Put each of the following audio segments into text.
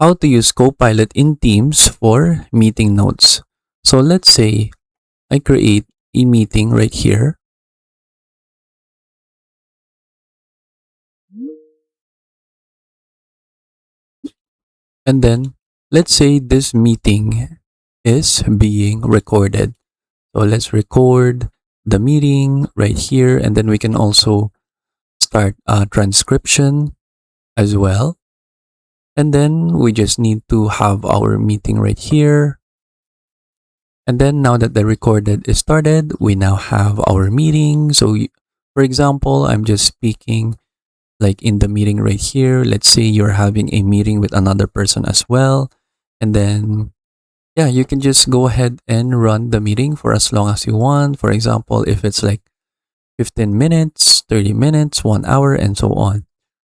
how to use Copilot in Teams for meeting notes. So let's say I create a meeting right here. And then let's say this meeting is being recorded. So let's record the meeting right here. And then we can also start a transcription as well. And then we just need to have our meeting right here. And then now that the recorded is started, we now have our meeting. So for example, I'm just speaking like in the meeting right here. Let's say you're having a meeting with another person as well. And then, yeah, you can just go ahead and run the meeting for as long as you want. For example, if it's like 15 minutes, 30 minutes, 1 hour, and so on.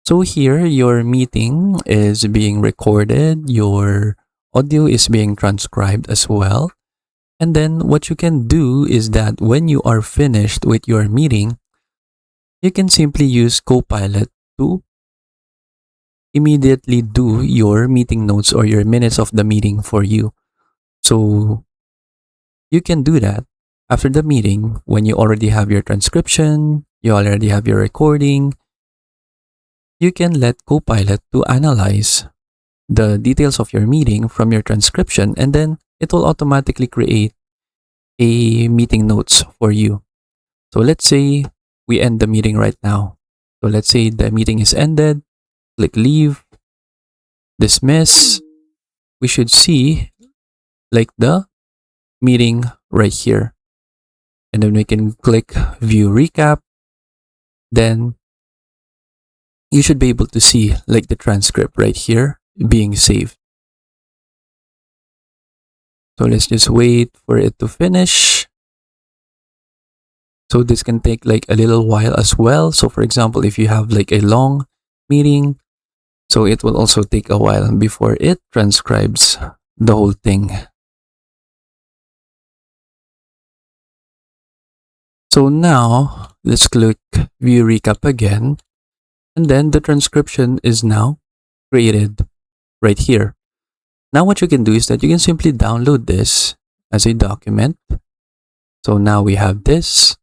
So here, your meeting is being recorded. Your audio is being transcribed as well. And then what you can do is that when you are finished with your meeting, you can simply use Copilot to immediately do your meeting notes or your minutes of the meeting for you. So you can do that after the meeting when you already have your transcription, you already have your recording. You can let Copilot to analyze the details of your meeting from your transcription, and then it will automatically create a meeting notes for you. So let's say we end the meeting right now. So let's say the meeting is ended. Click leave, dismiss. We should see like the meeting right here. And then we can click view recap. Then you should be able to see like the transcript right here being saved. So let's just wait for it to finish. So this can take like a little while as well. So for example, if you have like a long meeting, so it will also take a while before it transcribes the whole thing. So now let's click view recap again. And then the transcription is now created right here. Now what you can do is that you can simply download this as a document. So now we have this,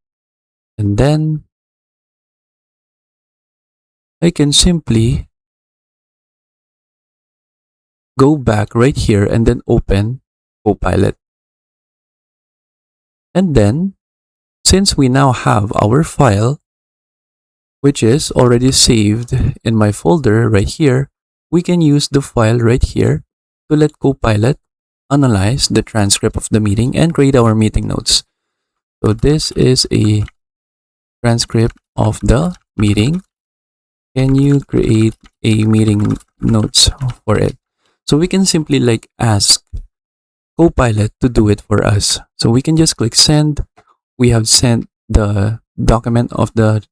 and then I can simply go back right here and then open Copilot. And then since we now have our file, which is already saved in my folder right here, we can use the file right here to let Copilot analyze the transcript of the meeting and create our meeting notes. So this is a transcript of the meeting. Can you create a meeting notes for it? So we can simply like ask Copilot to do it for us. So we can just click send. We have sent the document of the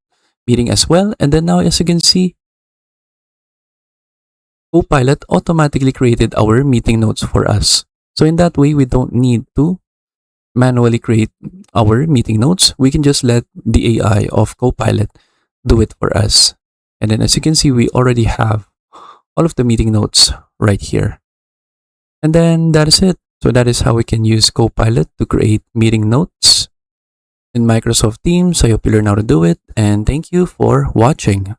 meeting as well. And then now, as you can see, Copilot automatically created our meeting notes for us. So in that way, we don't need to manually create our meeting notes. We can just let the AI of Copilot do it for us. And then as you can see, we already have all of the meeting notes right here. And then that is it. So that is how we can use Copilot to create meeting notes in Microsoft Teams. I hope you learn how to do it, and thank you for watching.